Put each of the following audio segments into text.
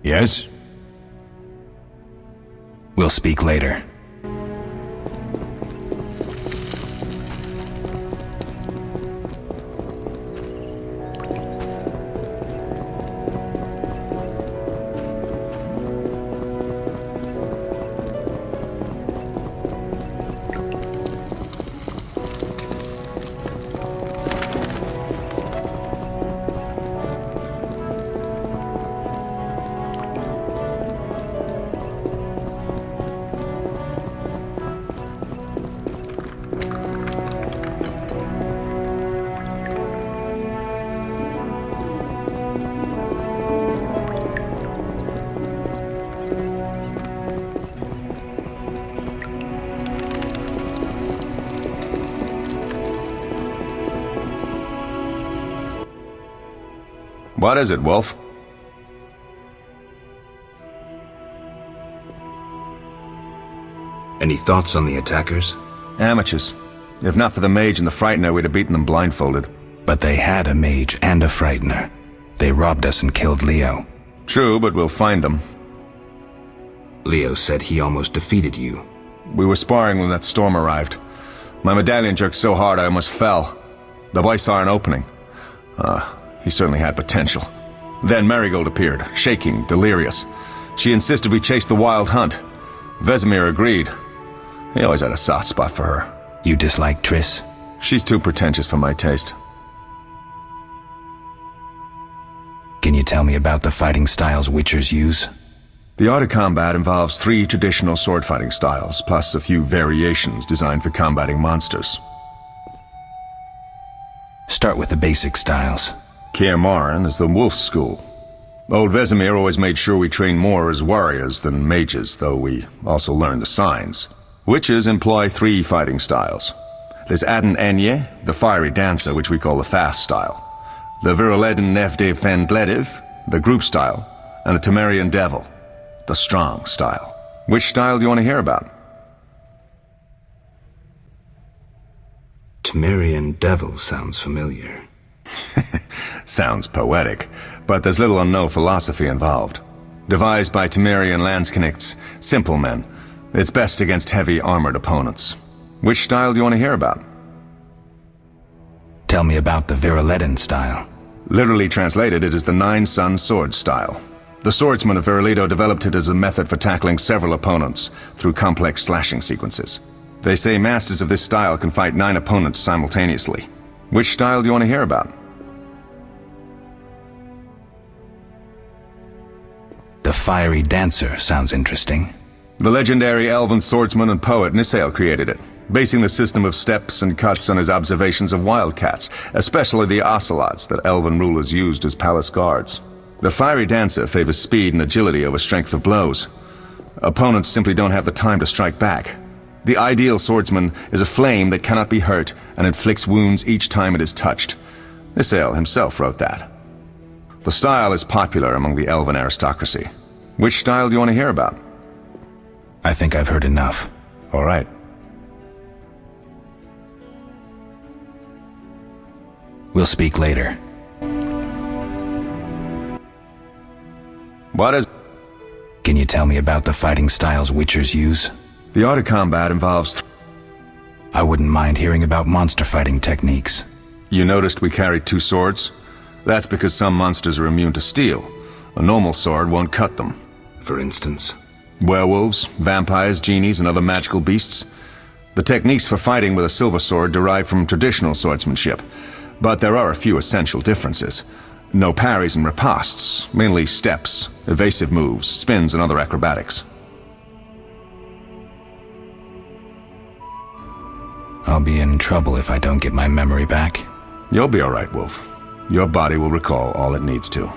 Yes? We'll speak later. What is it, Wolf? Any thoughts on the attackers? Amateurs. If not for the mage and the frightener, we'd have beaten them blindfolded. But they had a mage and a frightener. They robbed us and killed Leo. True, but we'll find them. Leo said he almost defeated you. We were sparring when that storm arrived. My medallion jerked so hard I almost fell. The boy saw an opening. He certainly had potential. Then Marigold appeared, shaking, delirious. She insisted we chase the wild hunt. Vesemir agreed. He always had a soft spot for her. You dislike Triss? She's too pretentious for my taste. Can you tell me about the fighting styles Witchers use? The art of combat involves 3 traditional sword-fighting styles, plus a few variations designed for combating monsters. Start with the basic styles. Kaer Morhen is the wolf school. Old Vesemir always made sure we trained more as warriors than mages, though we also learned the signs. Witches employ 3 fighting styles. There's Aden Enye, the fiery dancer, which we call the fast style. The Viruleden Nefde Fendlediv, the group style. And the Temerian Devil, the strong style. Which style do you want to hear about? Temerian Devil sounds familiar. Sounds poetic, but there's little or no philosophy involved. Devised by Temerian Landsknechts, simple men. It's best against heavy armored opponents. Which style do you want to hear about? Tell me about the Viruleden style. Literally translated, it is the Nine-Sun Sword style. The swordsmen of Virulito developed it as a method for tackling several opponents through complex slashing sequences. They say masters of this style can fight 9 opponents simultaneously. Which style do you want to hear about? The fiery dancer sounds interesting. The legendary elven swordsman and poet Nissael created it, basing the system of steps and cuts on his observations of wildcats, especially the ocelots that elven rulers used as palace guards. The fiery dancer favors speed and agility over strength of blows. Opponents simply don't have the time to strike back. The ideal swordsman is a flame that cannot be hurt and inflicts wounds each time it is touched. Nissael himself wrote that. The style is popular among the elven aristocracy. Which style do you want to hear about? I think I've heard enough. All right. We'll speak later. What is... Can you tell me about the fighting styles Witchers use? The art of combat involves... I wouldn't mind hearing about monster fighting techniques. You noticed we carried 2 swords? That's because some monsters are immune to steel. A normal sword won't cut them. For instance? Werewolves, vampires, genies, and other magical beasts. The techniques for fighting with a silver sword derive from traditional swordsmanship, but there are a few essential differences. No parries and ripostes, mainly steps, evasive moves, spins, and other acrobatics. I'll be in trouble if I don't get my memory back. You'll be all right, Wolf. Your body will recall all it needs to.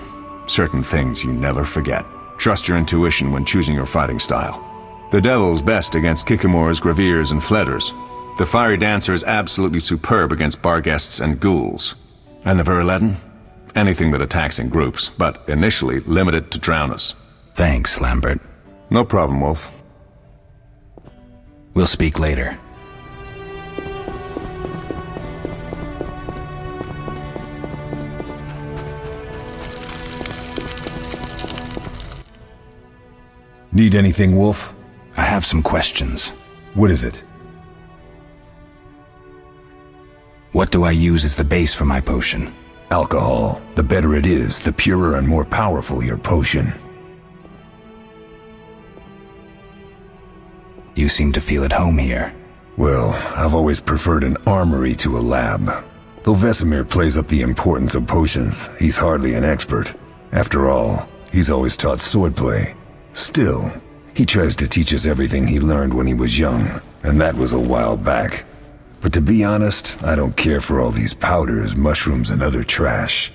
Certain things you never forget. Trust your intuition when choosing your fighting style. The Devil's best against Kikimors, Graviers, and Fledders. The Fiery Dancer is absolutely superb against Barghests and Ghouls. And the Viruleden? anything that attacks in groups, but initially limited to drowners. Thanks, Lambert. No problem, Wolf. We'll speak later. Need anything, Wolf? I have some questions. What is it? What do I use as the base for my potion? Alcohol. The better it is, the purer and more powerful your potion. You seem to feel at home here. Well, I've always preferred an armory to a lab. Though Vesemir plays up the importance of potions, he's hardly an expert. After all, he's always taught swordplay. Still, he tries to teach us everything he learned when he was young, and that was a while back. But to be honest, I don't care for all these powders, mushrooms, and other trash.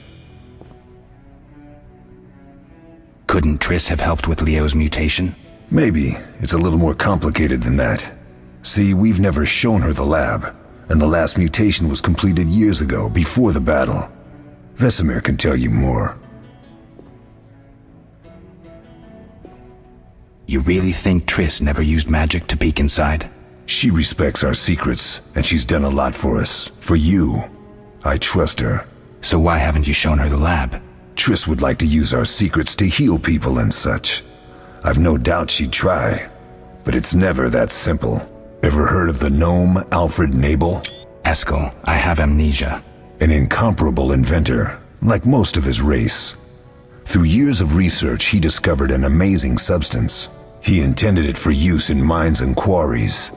Couldn't Triss have helped with Leo's mutation? Maybe. It's a little more complicated than that. See, we've never shown her the lab, and the last mutation was completed years ago, before the battle. Vesemir can tell you more. You really think Triss never used magic to peek inside? She respects our secrets, and she's done a lot for us. For you. I trust her. So why haven't you shown her the lab? Triss would like to use our secrets to heal people and such. I've no doubt she'd try, but it's never that simple. Ever heard of the gnome Alfred Nabel? Eskel, I have amnesia. An incomparable inventor, like most of his race. Through years of research, he discovered an amazing substance. He intended it for use in mines and quarries.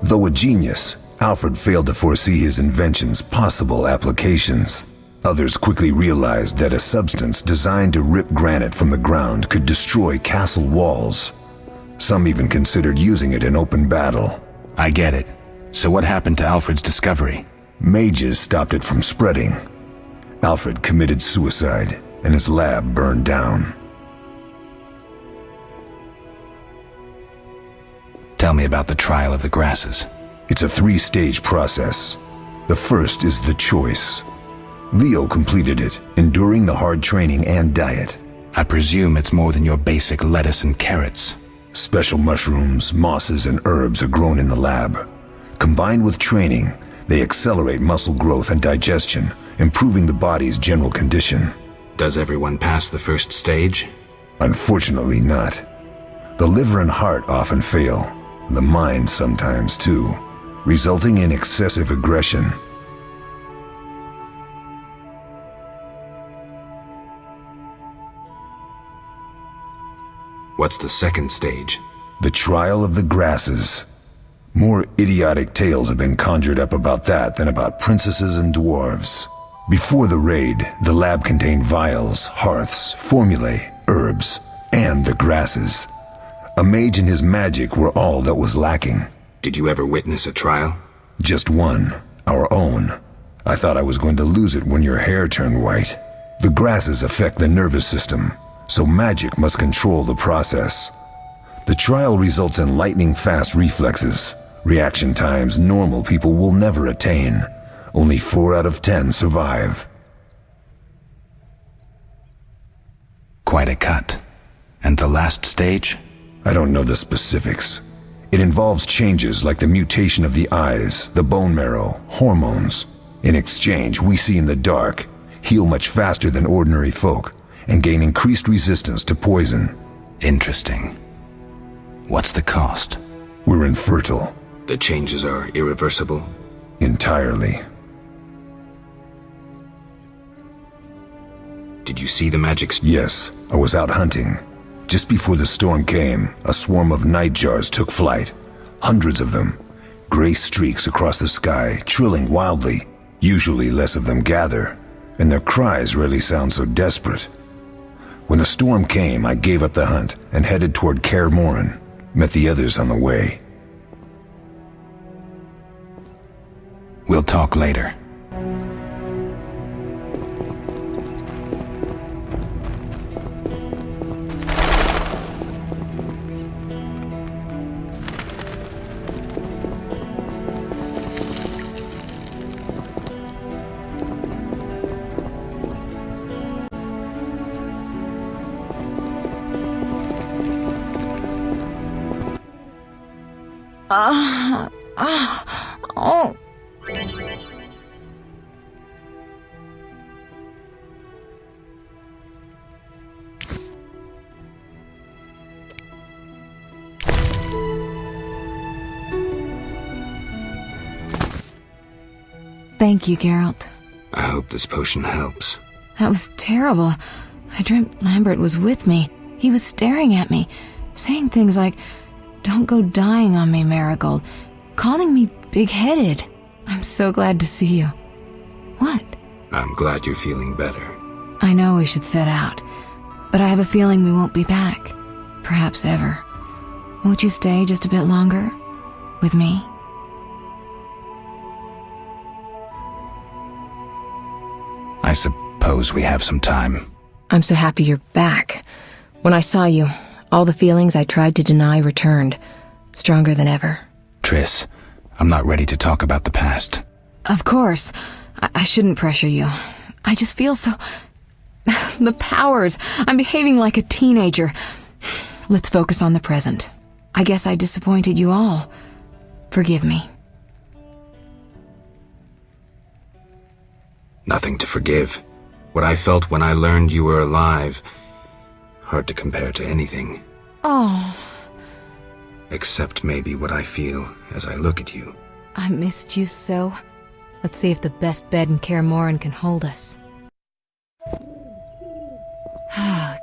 Though a genius, Alfred failed to foresee his invention's possible applications. Others quickly realized that a substance designed to rip granite from the ground could destroy castle walls. Some even considered using it in open battle. I get it. So what happened to Alfred's discovery? Mages stopped it from spreading. Alfred committed suicide, and his lab burned down. Tell me about the trial of the grasses. It's a 3-stage process. The first is the choice. Leo completed it, enduring the hard training and diet. I presume it's more than your basic lettuce and carrots. Special mushrooms, mosses, and herbs are grown in the lab. Combined with training, they accelerate muscle growth and digestion, improving the body's general condition. Does everyone pass the first stage? Unfortunately not. The liver and heart often fail. The mind sometimes too, resulting in excessive aggression. What's the second stage? The trial of the grasses. More idiotic tales have been conjured up about that than about princesses and dwarves. Before the raid, the lab contained vials, hearths, formulae, herbs, and the grasses. A mage and his magic were all that was lacking. Did you ever witness a trial? Just one, our own. I thought I was going to lose it when your hair turned white. The grasses affect the nervous system, so magic must control the process. The trial results in lightning-fast reflexes, reaction times normal people will never attain. Only 4 out of 10 survive. Quite a cut. And the last stage? I don't know the specifics. It involves changes like the mutation of the eyes, the bone marrow, hormones. In exchange, we see in the dark, heal much faster than ordinary folk, and gain increased resistance to poison. Interesting. What's the cost? We're infertile. The changes are irreversible? Entirely. Did you see the magic? Yes, I was out hunting. Just before the storm came, a swarm of nightjars took flight. Hundreds of them. Gray streaks across the sky, trilling wildly. Usually less of them gather, and their cries rarely sound so desperate. When the storm came, I gave up the hunt and headed toward Kaer Morhen. Met the others on the way. We'll talk later. Oh. Thank you, Geralt. I hope this potion helps. That was terrible. I dreamt Lambert was with me. He was staring at me, saying things like, "Don't go dying on me, Marigold," calling me big-headed. I'm so glad to see you. What? I'm glad you're feeling better. I know we should set out, but I have a feeling we won't be back. Perhaps ever. Won't you stay just a bit longer? With me? I suppose we have some time. I'm so happy you're back. When I saw you, all the feelings I tried to deny returned, stronger than ever. Triss, I'm not ready to talk about the past. Of course. I shouldn't pressure you. I just feel so... The powers. I'm behaving like a teenager. Let's focus on the present. I guess I disappointed you all. Forgive me. Nothing to forgive. What I felt when I learned you were alive, hard to compare to anything. Oh. Except maybe what I feel as I look at you. I missed you so. Let's see if the best bed in Kaer Morhen can hold us.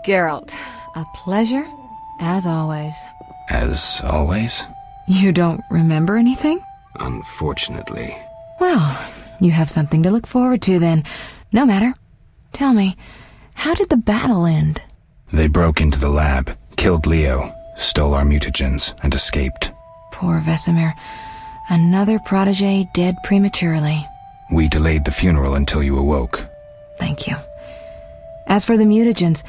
Geralt, a pleasure, as always. As always? You don't remember anything? Unfortunately. Well, you have something to look forward to then. No matter. Tell me, how did the battle end? They broke into the lab, killed Leo, stole our mutagens, and escaped. Poor Vesemir. Another protege dead prematurely. We delayed the funeral until you awoke. Thank you. As for the mutagens,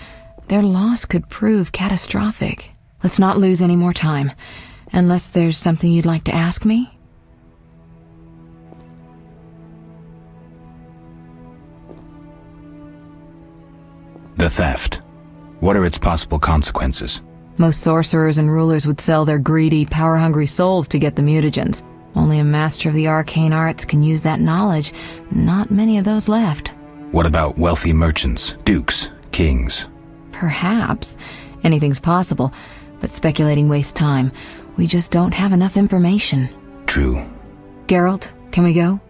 their loss could prove catastrophic. Let's not lose any more time. Unless there's something you'd like to ask me? The theft. What are its possible consequences? Most sorcerers and rulers would sell their greedy, power-hungry souls to get the mutagens. Only a master of the arcane arts can use that knowledge. Not many of those left. What about wealthy merchants, dukes, kings? Perhaps. Anything's possible. But speculating wastes time. We just don't have enough information. True. Geralt, can we go?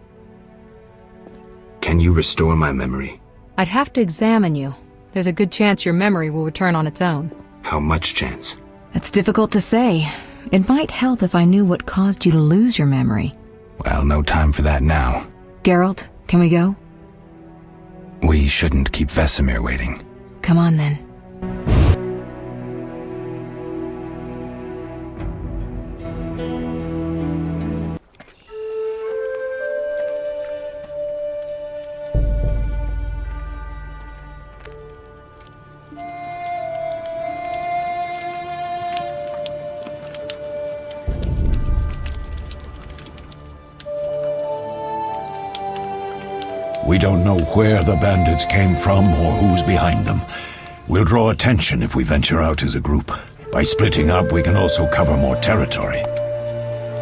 Can you restore my memory? I'd have to examine you. There's a good chance your memory will return on its own. How much chance? That's difficult to say. It might help if I knew what caused you to lose your memory. Well, no time for that now. Geralt, can we go? We shouldn't keep Vesemir waiting. Come on then. We don't know where the bandits came from or who's behind them. We'll draw attention if we venture out as a group. By splitting up, we can also cover more territory.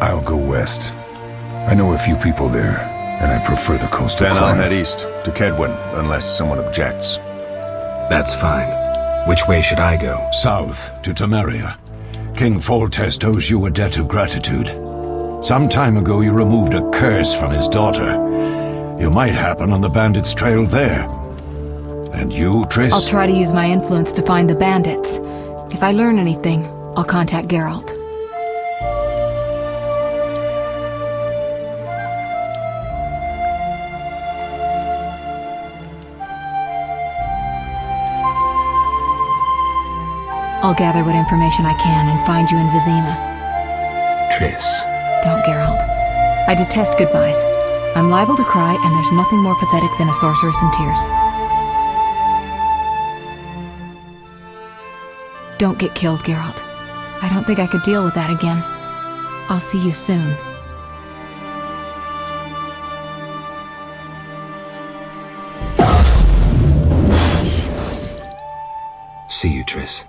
I'll go west. I know a few people there, and I prefer the coastal Then I'll climate. head east, to Kedwin, unless someone objects. That's fine. Which way should I go? South, to Temeria. King Foltest owes you a debt of gratitude. Some time ago you removed a curse from his daughter. You might happen on the bandits' trail there. And you, Triss? I'll try to use my influence to find the bandits. If I learn anything, I'll contact Geralt. I'll gather what information I can and find you in Vizima. Triss. Don't, Geralt. I detest goodbyes. I'm liable to cry, and there's nothing more pathetic than a sorceress in tears. Don't get killed, Geralt. I don't think I could deal with that again. I'll see you soon. See you, Triss.